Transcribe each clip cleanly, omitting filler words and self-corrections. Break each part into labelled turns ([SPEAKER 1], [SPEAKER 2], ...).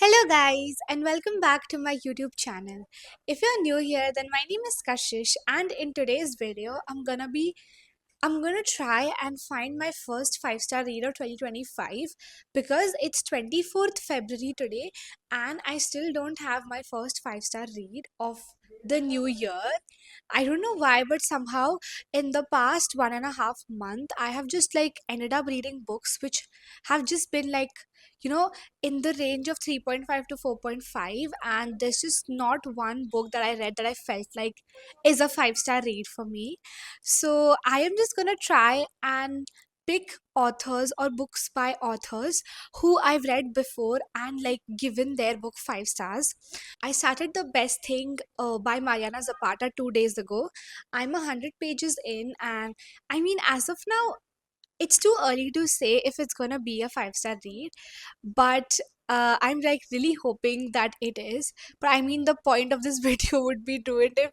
[SPEAKER 1] Hello, guys, and welcome back to my YouTube channel. If you're new here, then my name is Kashish, and in today's video, I'm gonna try and find my first five-star read of 2025 because it's 24th February today, and I still don't have my first five-star read of the new year. I don't know why, but somehow in the past 1.5 month, I have just like ended up reading books which have just been like, you know, in the range of 3.5 to 4.5. And there's just not one book that I read that I felt like is a five-star read for me. So I am just gonna try and pick authors or books by authors who I've read before and like given their book 5 stars. I started The Best Thing by Mariana Zapata 2 days ago. I'm 100 pages in, and I mean, as of now, it's too early to say if it's gonna be a five-star read, but I'm like really hoping that it is. But I mean, the point of this video would be to it if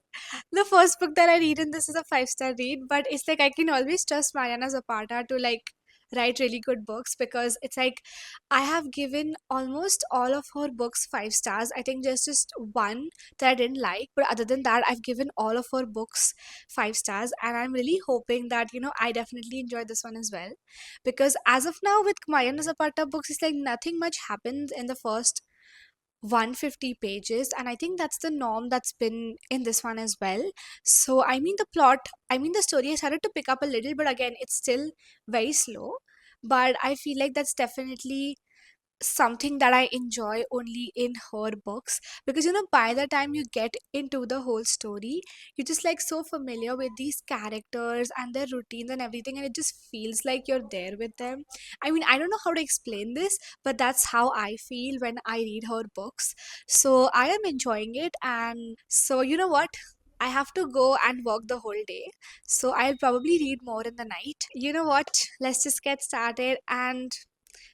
[SPEAKER 1] the first book that I read in this is a five-star read. But it's like I can always trust Mariana Zapata to like write really good books because it's like I have given almost all of her books 5 stars. I think there's just one that I didn't like, but other than that, I've given all of her books 5 stars, and I'm really hoping that I definitely enjoy this one as well, because as of now with Mariana Zapata books, it's like nothing much happens in the first 150 pages, and I think that's the norm that's been in this one as well. So I mean, the story has started to pick up a little, but again, it's still very slow. But I feel like that's definitely something that I enjoy only in her books, because by the time you get into the whole story, you're just like so familiar with these characters and their routines and everything, and it just feels like you're there with them. I mean, I don't know how to explain this, but that's how I feel when I read her books. So I am enjoying it, and so you know what? I have to go and work the whole day. So I'll probably read more in the night. You know what? Let's just get started and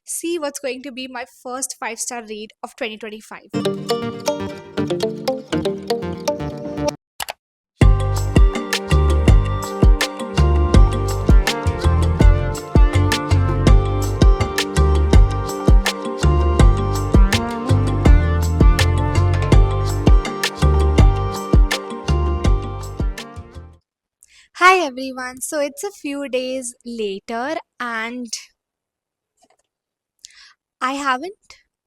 [SPEAKER 1] see what's going to be my first five-star read of 2025. Hi everyone. So it's a few days later, and I haven't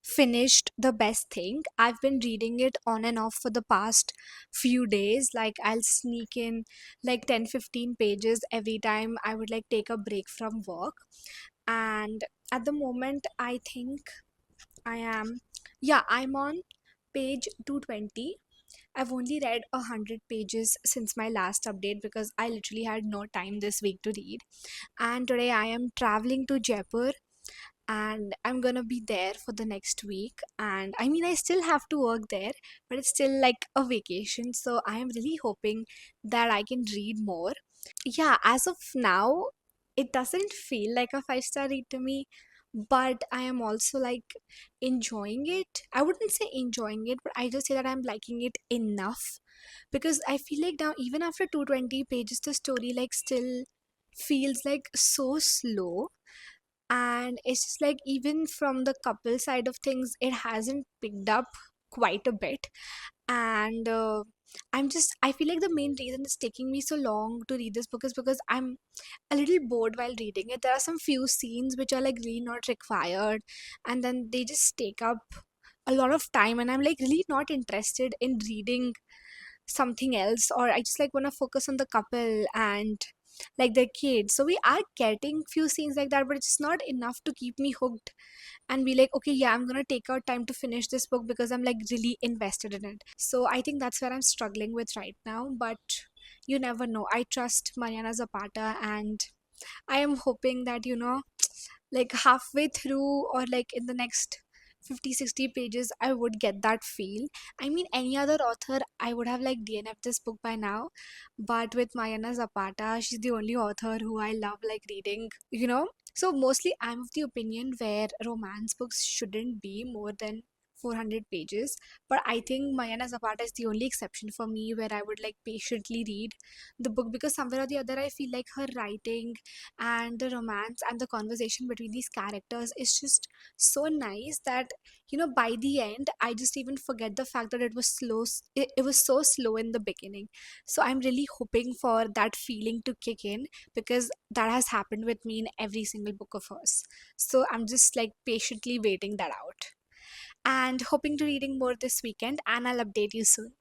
[SPEAKER 1] finished The Best Thing. I've been reading it on and off for the past few days. Like, I'll sneak in like 10-15 pages every time I would like take a break from work. And at the moment, I think I am, yeah, I'm on page 220. I've only read 100 pages since my last update because I literally had no time this week to read. And today I am traveling to Jaipur, and I'm gonna be there for the next week. And I mean, I still have to work there, but it's still like a vacation. So I am really hoping that I can read more. Yeah, as of now, it doesn't feel like a five-star read to me, but I am also like enjoying it. I wouldn't say enjoying it, but I just say that I'm liking it enough, because I feel like now, even after 220 pages, the story like still feels like so slow. And it's just like, even from the couple side of things, it hasn't picked up quite a bit. And I feel like the main reason it's taking me so long to read this book is because I'm a little bored while reading it. There are some few scenes which are like really not required, and then they just take up a lot of time, and I'm like really not interested in reading something else, or I just like want to focus on the couple and like their kids. So we are getting few scenes like that, but it's not enough to keep me hooked and be like, okay, yeah, I'm gonna take out time to finish this book because I'm like really invested in it. So I think that's where I'm struggling with right now. But you never know. I trust Mariana Zapata, and I am hoping that, like halfway through, or like in the next 50-60 pages, I would get that feel. I mean, any other author, I would have like DNF'd this book by now, but with Mariana Zapata, she's the only author who I love like reading. So mostly I'm of the opinion where romance books shouldn't be more than 400 pages. But I think Mayana Zapata is the only exception for me where I would like patiently read the book, because somewhere or the other I feel like her writing and the romance and the conversation between these characters is just so nice that by the end I just even forget the fact that it was slow. It was so slow in the beginning. So I'm really hoping for that feeling to kick in, because that has happened with me in every single book of hers. So I'm just like patiently waiting that out and hoping to reading more this weekend, and I'll update you soon.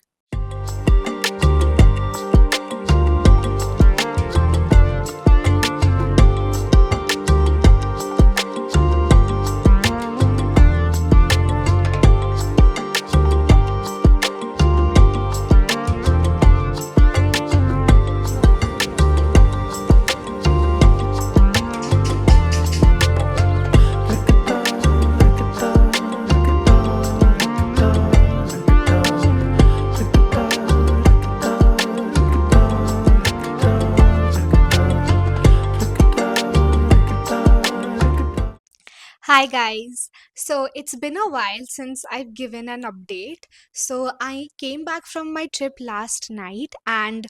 [SPEAKER 1] Hi guys. So it's been a while since I've given an update. So I came back from my trip last night and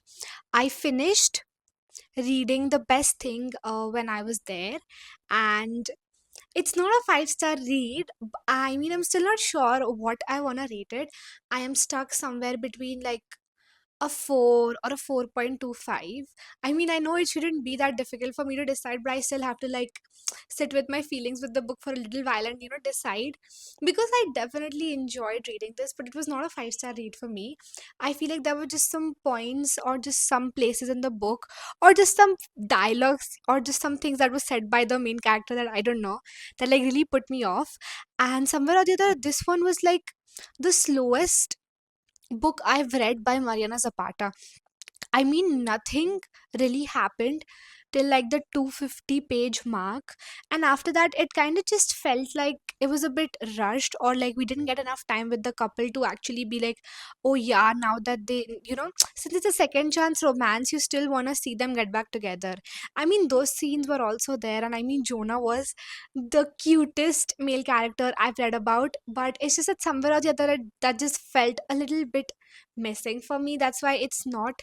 [SPEAKER 1] I finished reading The Best Thing when I was there. And it's not a five-star read. I mean, I'm still not sure what I want to rate it. I am stuck somewhere between like a 4 or a 4.25. I mean, I know it shouldn't be that difficult for me to decide, but I still have to like sit with my feelings with the book for a little while and decide, because I definitely enjoyed reading this, but it was not a five-star read for me. I feel like there were just some points or just some places in the book or just some dialogues or just some things that were said by the main character that I don't know, that like really put me off. And somewhere or the other, this one was like the slowest book I've read by Mariana Zapata. I mean, nothing really happened till like the 250 page mark. And after that, it kind of just felt like it was a bit rushed, or like we didn't get enough time with the couple to actually be like, oh, yeah, now that since it's a second chance romance, you still want to see them get back together. I mean, those scenes were also there. And I mean, Jonah was the cutest male character I've read about. But it's just that somewhere or the other, that just felt a little bit missing for me. That's why it's not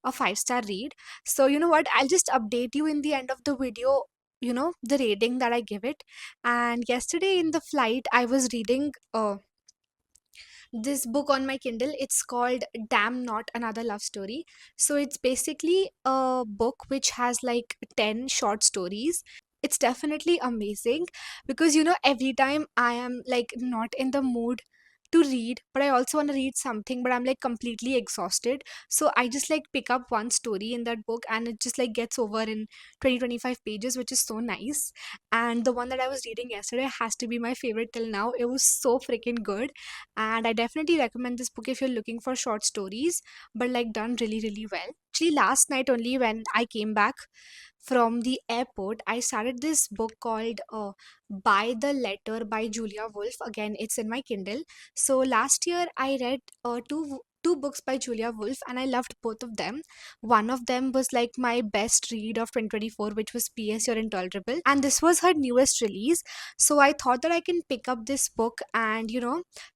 [SPEAKER 1] a five-star read. So, you know what? I'll just update you in the end of the video, the rating that I give it. And yesterday in the flight, I was reading this book on my Kindle. It's called Damn Not Another Love Story. So, it's basically a book which has like 10 short stories. It's definitely amazing, because every time I am like not in the mood to read, but I also want to read something, but I'm like completely exhausted. So I just like pick up one story in that book and it just like gets over in 20-25 pages, which is so nice. And the one that I was reading yesterday has to be my favorite till now. It was so freaking good. And I definitely recommend this book if you're looking for short stories, but like done really, really well. Actually, last night only when I came back from the airport, I started this book called By the Letter by Julia Wolf. Again, it's in my Kindle. So last year I read two books by Julia Wolf and I loved both of them. One of them was like my best read of 2024, which was P.S. You're Intolerable. And this was her newest release. So I thought that I can pick up this book and,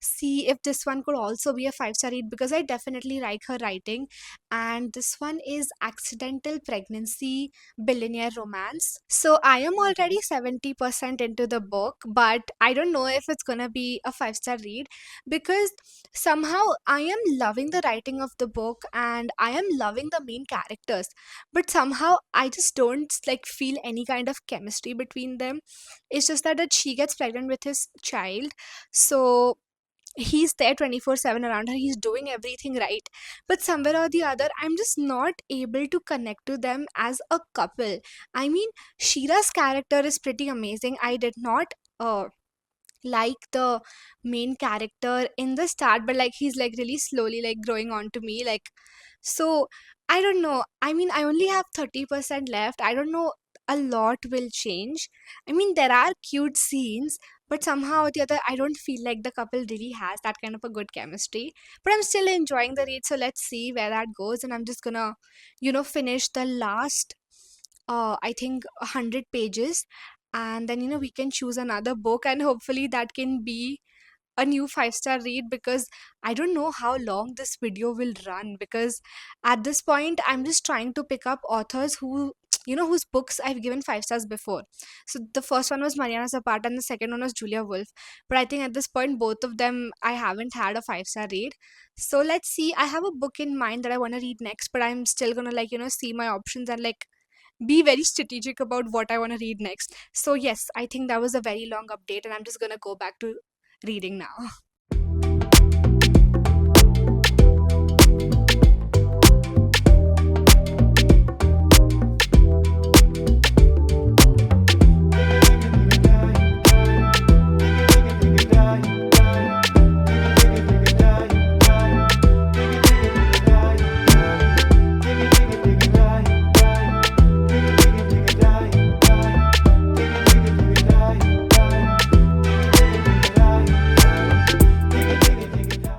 [SPEAKER 1] see if this one could also be a five-star read, because I definitely like her writing. And this one is Accidental Pregnancy Billionaire Romance. So I am already 70% into the book, but I don't know if it's gonna be a five-star read, because somehow I am loving the writing of the book and I am loving the main characters, but somehow I just don't like feel any kind of chemistry between them. It's just that she gets pregnant with his child, so he's there 24/7 around her, he's doing everything right, but somewhere or the other I'm just not able to connect to them as a couple. I mean, Shira's character is pretty amazing. I did not like the main character in the start, but like he's like really slowly like growing on to me, like, so I don't know. I mean, I only have 30% left. I don't know, a lot will change. I mean, there are cute scenes, but somehow or the other I don't feel like the couple really has that kind of a good chemistry. But I'm still enjoying the read, so let's see where that goes. And I'm just gonna finish the last I think 100 pages, and then we can choose another book, and hopefully that can be a new 5-star read, because I don't know how long this video will run, because at this point I'm just trying to pick up authors who whose books I've given 5 stars before. So the first one was Mariana Zapata and the second one was Julia Wolf. But I think at this point both of them I haven't had a 5-star read. So let's see. I have a book in mind that I want to read next, but I'm still gonna see my options and be very strategic about what I want to read next. So yes, I think that was a very long update and I'm just gonna go back to reading now.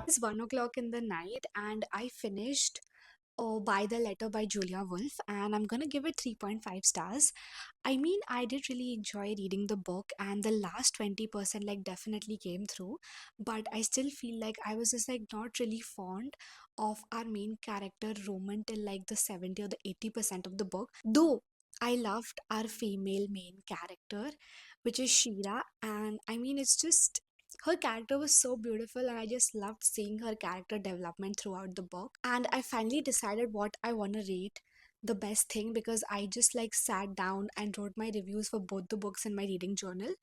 [SPEAKER 1] It's 1 o'clock in the night and I finished By the Letter by Julia Wolf, and I'm gonna give it 3.5 stars. I mean, I did really enjoy reading the book, and the last 20% definitely came through, but I still feel like I was just not really fond of our main character Roman till the 70 or the 80% of the book. Though I loved our female main character, which is Shira, and I mean, it's just her character was so beautiful, and I just loved seeing her character development throughout the book. And I finally decided what I want to rate the best thing, because I just sat down and wrote my reviews for both the books in my reading journal.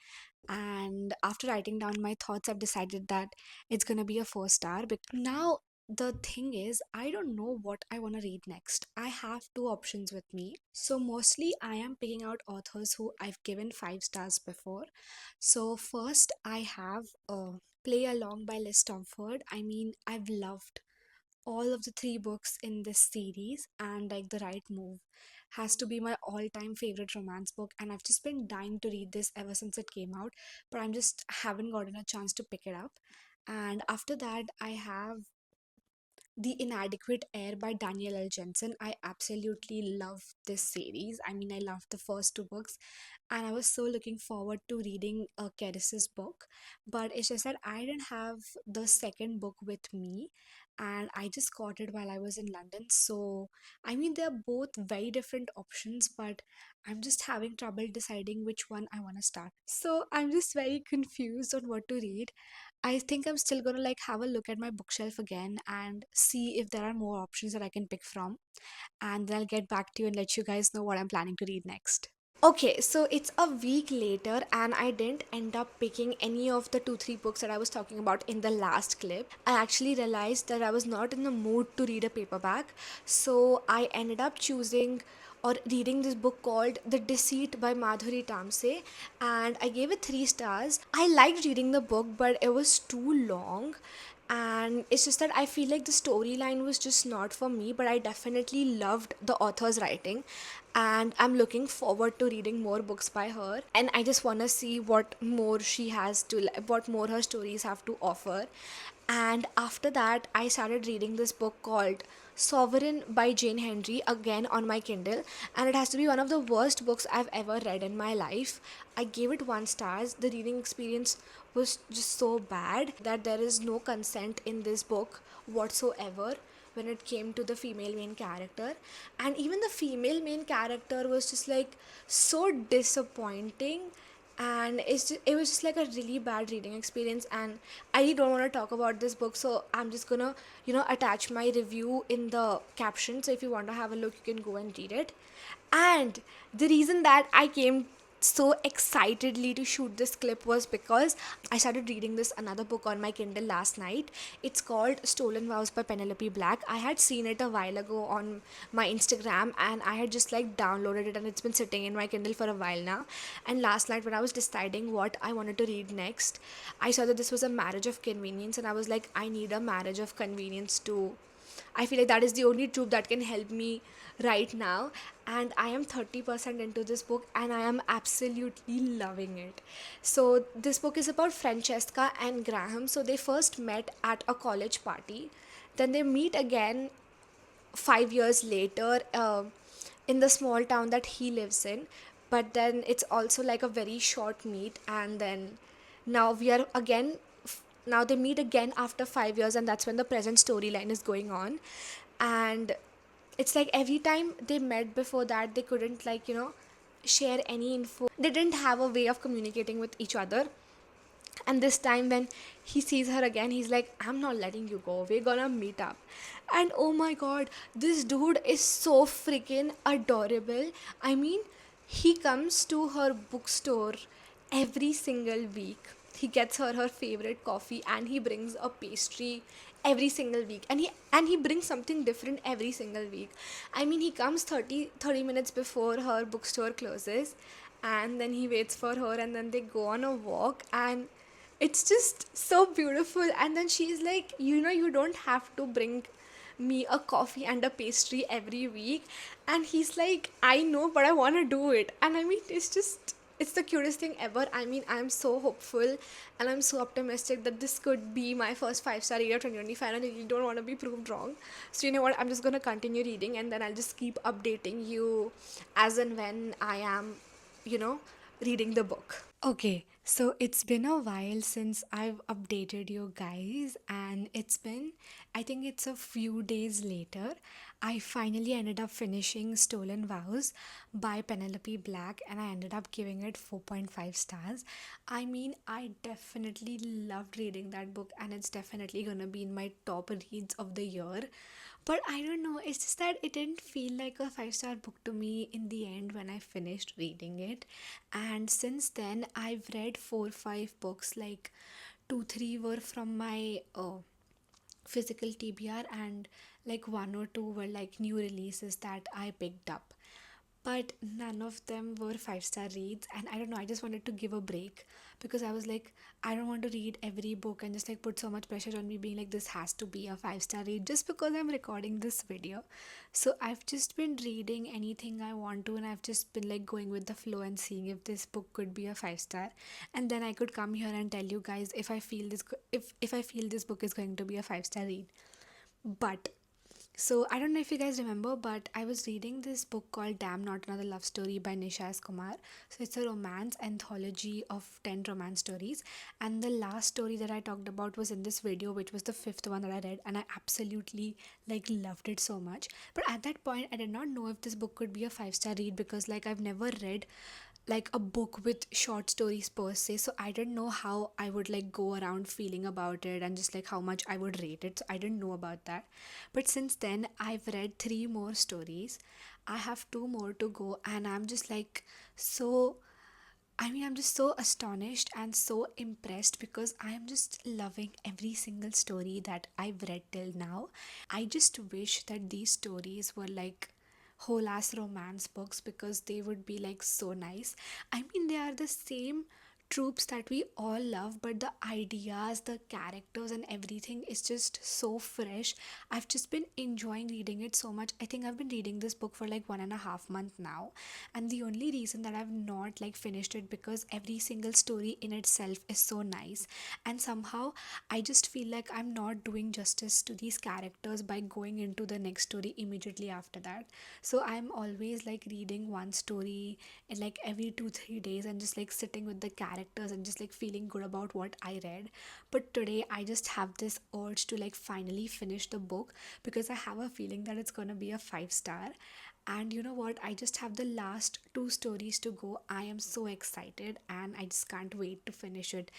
[SPEAKER 1] And after writing down my thoughts, I've decided that it's gonna be a 4 star. Now the thing is, I don't know what I want to read next. I have two options with me, so mostly I am picking out authors who I've given 5 stars before. So first I have Play Along by Liz Stomford. I mean, I've loved all of the three books in this series, and The Right Move has to be my all-time favorite romance book, and I've just been dying to read this ever since it came out, but I'm just haven't gotten a chance to pick it up. And after that I have The Inadequate Heir by Daniel L. Jensen. I absolutely love this series. I mean, I loved the first two books, and I was so looking forward to reading Keris's book. But it's just that I didn't have the second book with me, and I just got it while I was in London. So, I mean, they're both very different options, but I'm just having trouble deciding which one I want to start. So, I'm just very confused on what to read. I think I'm still gonna have a look at my bookshelf again and see if there are more options that I can pick from. And then I'll get back to you and let you guys know what I'm planning to read next. Okay, so it's a week later, and I didn't end up picking any of the 2 3 books that I was talking about in the last clip. I actually realized that I was not in the mood to read a paperback, so I ended up choosing or reading this book called The Deceit by Madhuri Tamse, and I gave it 3 stars. I liked reading the book, but it was too long, and it's just that I feel like the storyline was just not for me, but I definitely loved the author's writing, and I'm looking forward to reading more books by her, and I just want to see what more she has to what more her stories have to offer. And after that I started reading this book called Sovereign by Jane Henry again on my Kindle, and it has to be one of the worst books I've ever read in my life. I gave it 1 stars. The reading experience was just so bad that there is no consent in this book whatsoever when it came to the female main character, and even the female main character was just so disappointing, and it was just a really bad reading experience. And I really don't want to talk about this book, so I'm just gonna attach my review in the caption, so if you want to have a look you can go and read it. And the reason that I came so excitedly to shoot this clip was because I started reading this another book on my Kindle last night. It's called Stolen Vows by Penelope Black. I had seen it a while ago on my Instagram, and I had just downloaded it, and it's been sitting in my Kindle for a while now. And last night when I was deciding what I wanted to read next, I saw that this was a marriage of convenience, and I was like, I need a marriage of convenience too. I feel like that is the only trope that can help me right now. And I am 30% into this book, and I am absolutely loving it. So, this book is about Francesca and Graham. So, they first met at a college party, then they meet again 5 years later in the small town that he lives in. But then it's also a very short meet, and then now we are again now they meet again after 5 years, and that's when the present storyline is going on. And it's like every time they met before that, they couldn't, like, share any info. They didn't have a way of communicating with each other. And this time, when he sees her again, he's like, I'm not letting you go. We're gonna meet up. And oh my god, this dude is so freaking adorable. I mean, he comes to her bookstore every single week. He gets her favorite coffee, and he brings a pastry every single week, and he brings something different every single week. I mean, he comes 30 minutes before her bookstore closes, and then he waits for her, and then they go on a walk, and it's just so beautiful. And then she's like, you don't have to bring me a coffee and a pastry every week. And he's like, I know, but I want to do it. And I mean, it's the cutest thing ever. I mean, I'm so hopeful, and I'm so optimistic that this could be my first 5-star reader 2025, and I really don't want to be proved wrong. So you know what, I'm just going to continue reading, and then I'll just keep updating you as and when I am, you know reading the book. Okay, so it's been a while since I've updated you guys, and I think it's a few days later. I finally ended up finishing Stolen Vows by Penelope Black, and I ended up giving it 4.5 stars. I mean, I definitely loved reading that book, and it's definitely gonna be in my top reads of the year. But I don't know, it's just that it didn't feel like a 5-star book to me in the end when I finished reading it. And since then, I've read 4 5 books, like 2 3 were from my physical TBR, and like 1 or 2 were like new releases that I picked up. But none of them were 5-star reads, and I don't know, I just wanted to give a break, because I was like, I don't want to read every book and just like put so much pressure on me being like, this has to be a 5-star read just because I'm recording this video. So I've just been reading anything I want to, and I've just been like going with the flow and seeing if this book could be a 5-star, and then I could come here and tell you guys if I feel if I feel this book is going to be a 5-star read. But so I don't know if you guys remember, but I was reading this book called Damn Not Another Love Story by Nisha S. Kumar. So it's a romance anthology of 10 romance stories. And the last story that I talked about was in this video, which was the fifth one that I read, and I absolutely like loved it so much. But at that point, I did not know if this book could be a 5-star read, because like I've never read like a book with short stories per se, so I didn't know how I would like go around feeling about it, and just like how much I would rate it. So I didn't know about that. But since then, I've read 3 more stories. I have 2 more to go, and I'm just like, so I mean, I'm just so astonished and so impressed, because I am just loving every single story that I've read till now. I just wish that these stories were like whole ass romance books, because they would be like so nice. I mean, they are the same tropes that we all love, but the ideas, the characters, and everything is just so fresh. I've just been enjoying reading it so much. I think I've been reading this book for like 1.5 months now, and the only reason that I've not like finished it, because every single story in itself is so nice, and somehow I just feel like I'm not doing justice to these characters by going into the next story immediately after that. So I'm always like reading one story in like every 2 3 days, and just like sitting with the characters and just like feeling good about what I read. But today I just have this urge to like finally finish the book, because I have a feeling that it's gonna be a 5-star. And you know what? I just have the last 2 stories to go. I am so excited, and I just can't wait to finish it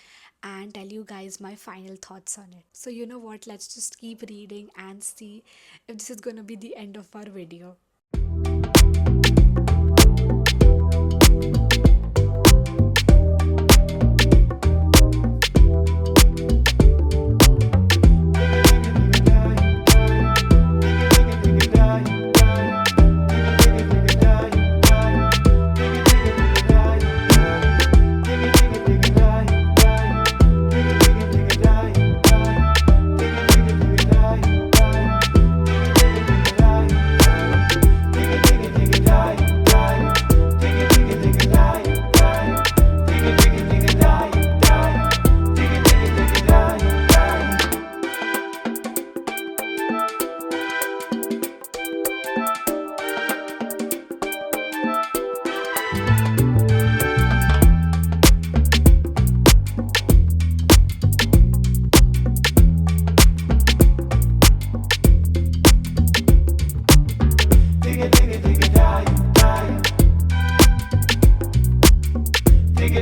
[SPEAKER 1] and tell you guys my final thoughts on it. So, you know what? Let's just keep reading and see if this is gonna be the end of our video. Hello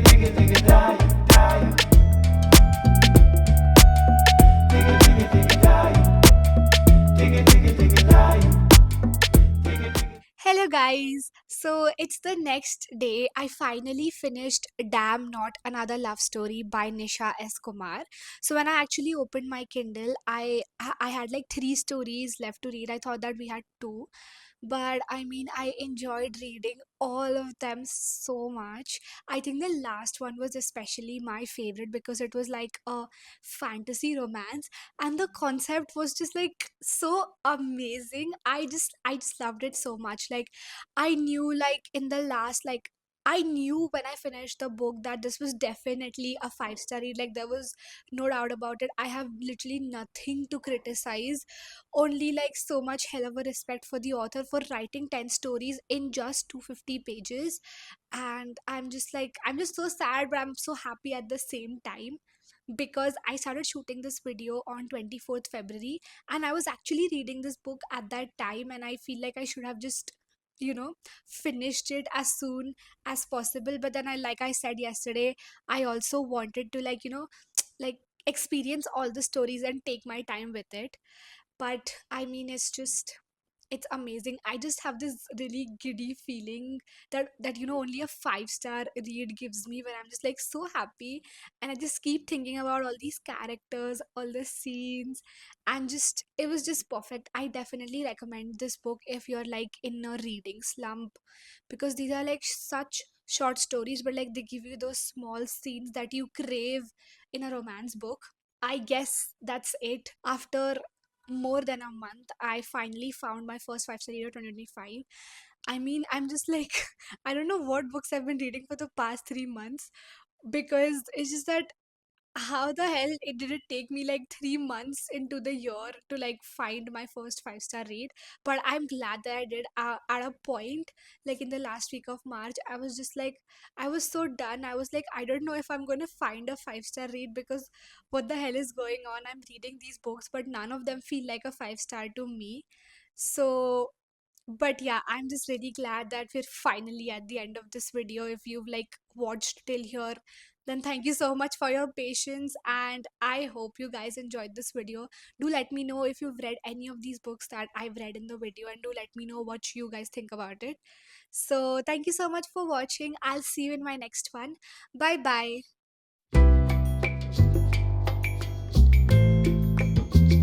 [SPEAKER 1] guys. So it's the next day. I finally finished Damn Not Another Love Story by Nisha S. Kumar. So when I actually opened my Kindle, I had like three stories left to read. I thought that we had two, but I mean, I enjoyed reading all of them so much. I think the last one was especially my favorite because it was like a fantasy romance, and the concept was just like so amazing. I just loved it so much. Like, I knew, like, in the last, like, I knew when I finished the book that this was definitely a five-star read. Like, there was no doubt about it. I have literally nothing to criticize, only like so much hell of a respect for the author for writing 10 stories in just 250 pages. And I'm just so sad, but I'm so happy at the same time, because I started shooting this video on 24th February, and I was actually reading this book at that time, and I feel like I should have just, you know, finished it as soon as possible. But then, like I said yesterday, I also wanted to, like, like, experience all the stories and take my time with it. But I mean, it's amazing. I just have this really giddy feeling that only a five-star read gives me, when I'm just like so happy, and I just keep thinking about all these characters, all the scenes, and just it was just perfect. I definitely recommend this book if you're like in a reading slump, because these are like such short stories, but like they give you those small scenes that you crave in a romance book. I guess that's it. After more than a month, I finally found my first five-star reader 2025. I mean, I'm just like, I don't know what books I've been reading for the past 3 months, because it's just that how the hell it did it take me like 3 months into the year to like find my first five-star read. But I'm glad that I did. At a point, like in the last week of March, I was just like, I was so done. I was like, I don't know if I'm going to find a five-star read, because what the hell is going on? I'm reading these books, but none of them feel like a five-star to me. So, but yeah, I'm just really glad that we're finally at the end of this video. If you've like watched till here, then thank you so much for your patience, and I hope you guys enjoyed this video. Do let me know if you've read any of these books that I've read in the video, and do let me know what you guys think about it. So thank you so much for watching. I'll see you in my next one. Bye bye.